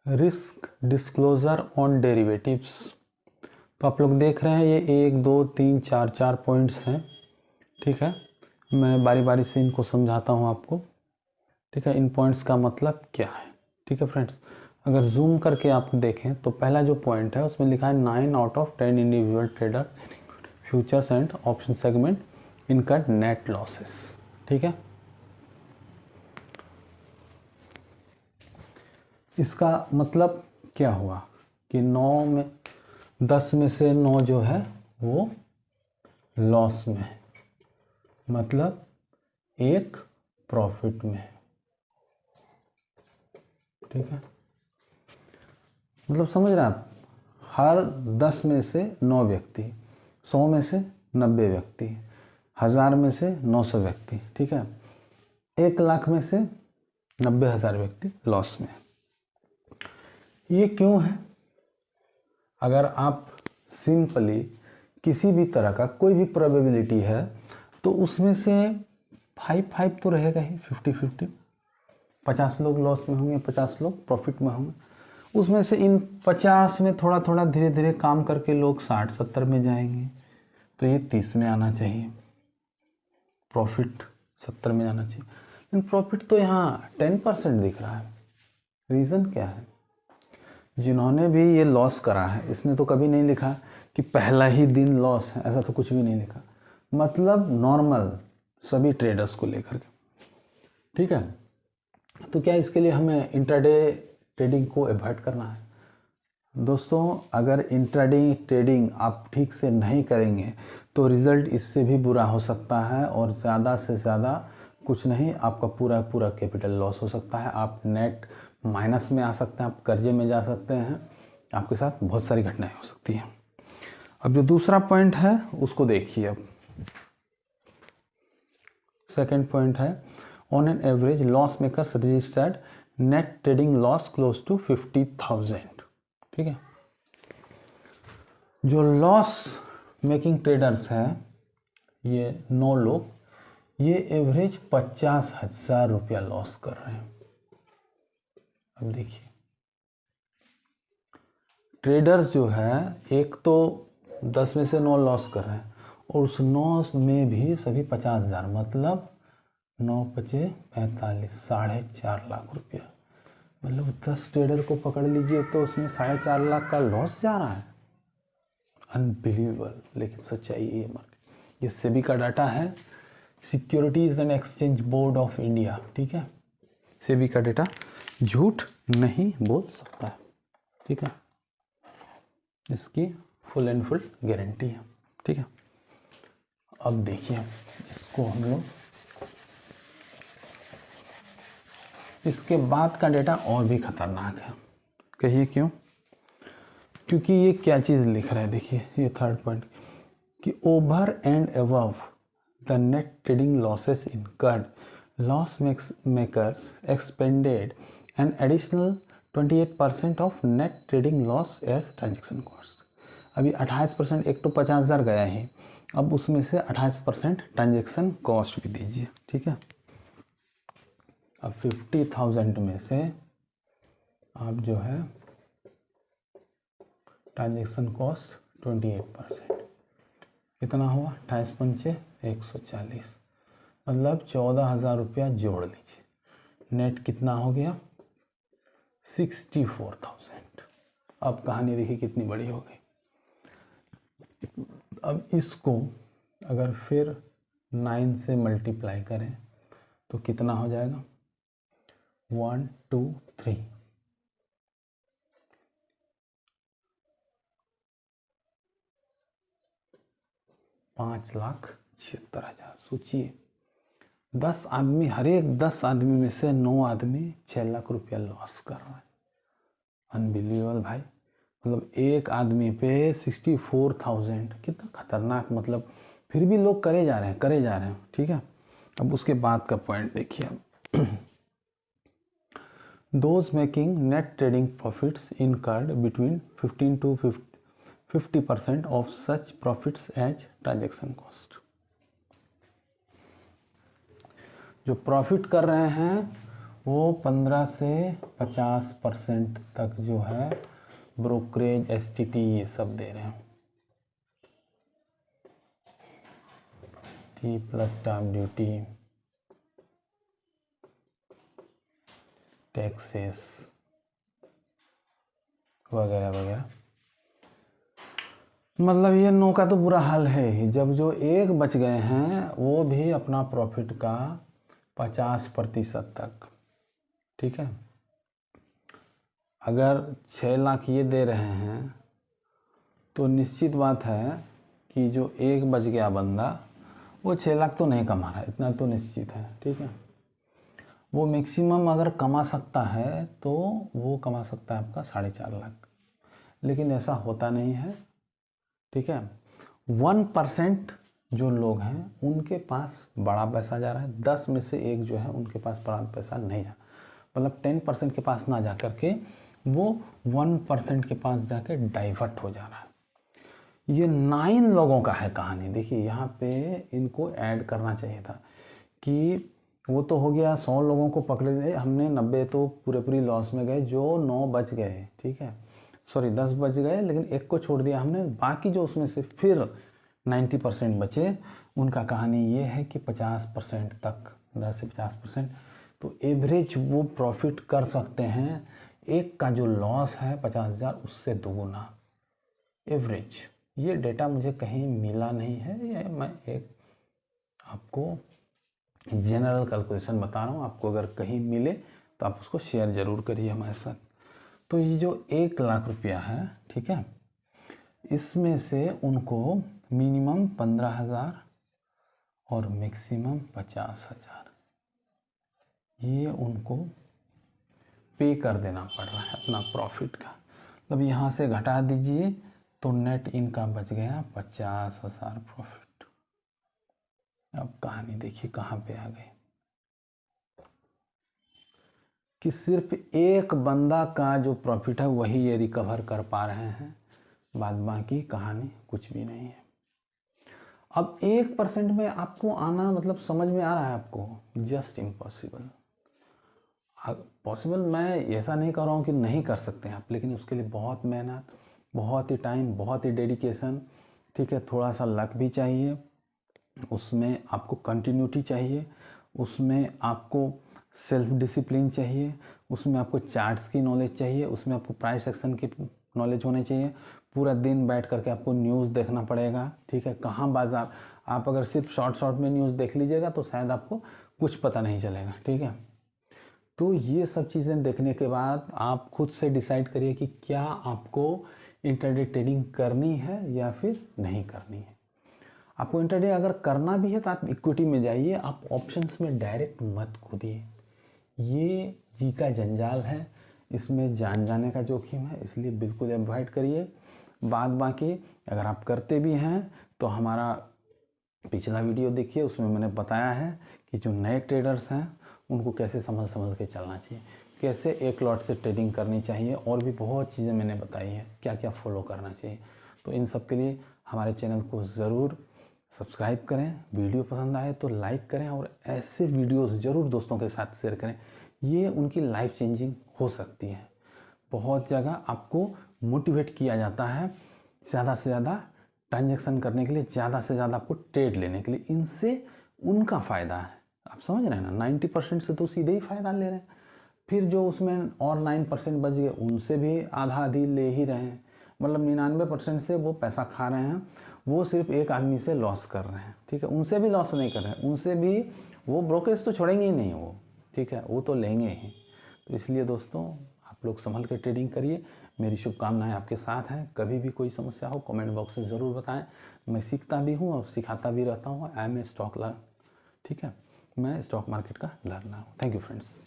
Risk disclosure on derivatives. तो आप लोग देख रहे हैं ये 1 2 3 4 4 पॉइंट्स हैं। ठीक है, मैं बारी बारी से इनको समझाता हूँ आपको। ठीक है, इन पॉइंट्स का मतलब क्या है। ठीक है फ्रेंड्स, अगर जूम करके आप देखें तो पहला जो पॉइंट है उसमें लिखा है 9 out of 10 individual trader futures and option segment incurred net losses. ठीक है, इसका मतलब क्या हुआ कि 9 में 10 में से 9 जो है वो लॉस में है, मतलब एक प्रॉफिट में है। ठीक है, मतलब समझ रहे हैं आप, हर 10 में से 9 व्यक्ति, 100 में से 90 व्यक्ति, 1000 में से 900 व्यक्ति, ठीक है, 1 लाख में से 90,000 व्यक्ति लॉस में। ये क्यों है? अगर आप सिंपली किसी भी तरह का कोई भी प्रोबेबिलिटी है तो उसमें से 5-5 तो रहेगा ही, 50-50। 50 लोग लॉस में होंगे, 50 लोग प्रॉफिट में होंगे। उसमें से इन 50 में थोड़ा थोड़ा धीरे धीरे काम करके लोग 60-70 में जाएंगे, तो ये 30 में आना चाहिए, प्रॉफिट 70 में जाना चाहिए। लेकिन प्रॉफिट तो यहाँ 10% दिख रहा है। रीज़न क्या है? जिन्होंने भी ये लॉस करा है इसने तो कभी नहीं लिखा कि पहला ही दिन लॉस है, ऐसा तो कुछ भी नहीं लिखा। मतलब नॉर्मल सभी ट्रेडर्स को लेकर के। ठीक है, तो क्या इसके लिए हमें इंट्राडे ट्रेडिंग को अवॉइड करना है? दोस्तों, अगर इंट्राडे ट्रेडिंग आप ठीक से नहीं करेंगे तो रिज़ल्ट इससे भी बुरा हो सकता है, और ज़्यादा से ज़्यादा कुछ नहीं, आपका पूरा पूरा कैपिटल लॉस हो सकता है, आप नेट माइनस में आ सकते हैं, आप कर्जे में जा सकते हैं, आपके साथ बहुत सारी घटनाएं हो सकती हैं। अब जो दूसरा पॉइंट है उसको देखिए। अब सेकंड पॉइंट है, on an average loss makers registered net trading loss close to 50,000। ठीक है, जो लॉस मेकिंग ट्रेडर्स हैं ये 9 लोग, ये एवरेज 50,000 रुपया लॉस कर रहे हैं। अब देखिए, ट्रेडर्स जो है एक तो 10 में से 9 लॉस कर रहे हैं, और उस 9 में भी सभी 50,000, मतलब 9×5 = 45, 4.5 लाख रुपया। मतलब 10 ट्रेडर को पकड़ लीजिए तो उसमें 4.5 लाख का लॉस जा रहा है। अनबिलीवेबल, लेकिन सच्चाई ये मार्केट, ये सेबी का डाटा है, securities and exchange board of India. ठीक है, सेबी का डाटा झूठ नहीं बोल सकता है। ठीक है, इसकी फुल एंड फुल गारंटी है। ठीक है, अब देखिए इसको हम लोग, इसके बाद का डेटा और भी खतरनाक है। कहिए क्यों? क्योंकि ये क्या चीज़ लिख रहा है, देखिए ये थर्ड पॉइंट, कि over and above the net trading losses incurred, loss makers expended an additional 28% of net trading loss as transaction cost. अभी 28%, एक तो 50,000 गया ही, अब उसमें से 28% ट्रांजेक्शन कॉस्ट भी दीजिए। ठीक है, अब 50,000 में से आप जो है ट्रांजेक्शन कॉस्ट 28%, कितना हुआ? 28×5 = 140, मतलब 14,000 रुपया जोड़ लीजिए, नेट कितना हो गया? 64,000। अब कहानी देखिए कितनी बड़ी हो गई। अब इसको अगर फिर 9 से मल्टीप्लाई करें तो कितना हो जाएगा? 1 2 3, 5,76,000। सोचिए 10 आदमी, हर एक 10 आदमी में से 9 आदमी 6 लाख रुपया लॉस कर रहा है। अनबिलीवेबल भाई, मतलब एक आदमी पे 64,000, कितना खतरनाक। मतलब फिर भी लोग करे जा रहे हैं, करे जा रहे हैं। ठीक है, अब उसके बाद का पॉइंट देखिए। Those making net trading profits incurred between 15 to 50% of such profits as transaction cost. जो प्रॉफिट कर रहे हैं वो 15 से 50% तक जो है ब्रोकरेज, STT ये सब दे रहे हैं। T plus stamp duty, taxes वगैरह वगैरह। मतलब ये नो का तो बुरा हाल है ही। जब जो एक बच गए हैं वो भी अपना प्रॉफिट का 50% तक, ठीक है। अगर 6 लाख ये दे रहे हैं तो निश्चित बात है कि जो एक बच गया बंदा वो 6 लाख तो नहीं कमा रहा है, इतना तो निश्चित है, ठीक है। वो मैक्सिमम अगर कमा सकता है तो वो कमा सकता है आपका 4.5 लाख, लेकिन ऐसा होता नहीं है, ठीक है। 1% जो लोग हैं उनके पास बड़ा पैसा जा रहा है, 10 में से एक जो है उनके पास बड़ा पैसा नहीं जा, मतलब 10% के पास ना जा करके वो 1% के पास जाके डाइवर्ट हो जा रहा है। ये 9 लोगों का है कहानी। देखिए यहाँ पे इनको ऐड करना चाहिए था कि वो तो हो गया 100 लोगों को पकड़े गए हमने, 90 तो पूरे लॉस में गए, जो 9 बच गए, ठीक है, सॉरी 10 बच गए लेकिन एक को छोड़ दिया हमने, बाकी जो उसमें से फिर 90% बचे, उनका कहानी ये है कि 50% तक, 10 से 50%, तो एवरेज वो प्रॉफिट कर सकते हैं। एक का जो लॉस है 50,000 उससे दोगुना एवरेज। ये डेटा मुझे कहीं मिला नहीं है, ये मैं एक आपको जनरल कैलकुलेशन बता रहा हूँ। आपको अगर कहीं मिले तो आप उसको शेयर ज़रूर करिए हमारे साथ। तो ये जो 1 लाख रुपया है, ठीक है, इसमें से उनको मिनिमम 15,000 और मैक्सिमम 50,000 ये उनको पे कर देना पड़ रहा है अपना प्रॉफिट का। तब यहाँ से घटा दीजिए तो नेट इनका बच गया 50,000 प्रॉफिट। अब कहानी देखिए कहाँ पे आ गई कि सिर्फ एक बंदा का जो प्रॉफिट है वही ये रिकवर कर पा रहे हैं, बाद बाकी कहानी कुछ भी नहीं है। अब 1% में आपको आना मतलब समझ में आ रहा है आपको, जस्ट इम्पॉसिबल। पॉसिबल मैं ऐसा नहीं कर रहा हूँ कि नहीं कर सकते हैं आप, लेकिन उसके लिए बहुत मेहनत, बहुत ही टाइम, बहुत ही डेडिकेशन, ठीक है, थोड़ा सा लक भी चाहिए, उसमें आपको कंटिन्यूटी चाहिए, उसमें आपको सेल्फ डिसिप्लिन चाहिए, उसमें आपको चार्ट्स की नॉलेज चाहिए, उसमें आपको प्राइस एक्शन की नॉलेज होनी चाहिए। पूरा दिन बैठ करके आपको न्यूज़ देखना पड़ेगा, ठीक है, कहाँ बाज़ार, आप अगर सिर्फ शॉर्ट में न्यूज़ देख लीजिएगा तो शायद आपको कुछ पता नहीं चलेगा, ठीक है। तो ये सब चीज़ें देखने के बाद आप खुद से डिसाइड करिए कि क्या आपको इंट्राडे ट्रेडिंग करनी है या फिर नहीं करनी है। आपको इंट्राडे अगर करना भी है तो आप इक्विटी में जाइए, आप ऑप्शंस में डायरेक्ट मत कूदिए। ये जी का जंजाल है, इसमें जान जाने का जोखिम है, इसलिए बिल्कुल अवॉइड करिए। बाद बाकी अगर आप करते भी हैं तो हमारा पिछला वीडियो देखिए, उसमें मैंने बताया है कि जो नए ट्रेडर्स हैं उनको कैसे संभल के चलना चाहिए, कैसे एक लॉट से ट्रेडिंग करनी चाहिए, और भी बहुत चीज़ें मैंने बताई हैं क्या क्या फॉलो करना चाहिए। तो इन सब के लिए हमारे चैनल को ज़रूर सब्सक्राइब करें, वीडियो पसंद आए तो लाइक करें, और ऐसे वीडियोस ज़रूर दोस्तों के साथ शेयर करें। ये उनकी लाइफ चेंजिंग हो सकती है। बहुत जगह आपको मोटिवेट किया जाता है ज़्यादा से ज़्यादा ट्रांजैक्शन करने के लिए, ज़्यादा से ज़्यादा आपको ट्रेड लेने के लिए, इनसे उनका फ़ायदा है। आप समझ रहे हैं ना, 90% से तो सीधे ही फ़ायदा ले रहे हैं, फिर जो उसमें और 9% बच गए उनसे भी आधा आधी ले ही रहे हैं, मतलब 99% से वो पैसा खा रहे हैं, वो सिर्फ एक आदमी से लॉस कर रहे हैं, ठीक है, उनसे भी लॉस नहीं कर रहे हैं, उनसे भी वो ब्रोकरेज तो छोड़ेंगे ही नहीं वो, ठीक है, वो तो लेंगे ही। तो इसलिए दोस्तों आप लोग संभल कर ट्रेडिंग करिए, मेरी शुभकामनाएं आपके साथ हैं। कभी भी कोई समस्या हो कमेंट बॉक्स में ज़रूर बताएं, मैं सीखता भी हूँ और सिखाता भी रहता हूँ। I am a stock learner, ठीक है, मैं स्टॉक मार्केट का लर्नर हूँ। Thank you friends.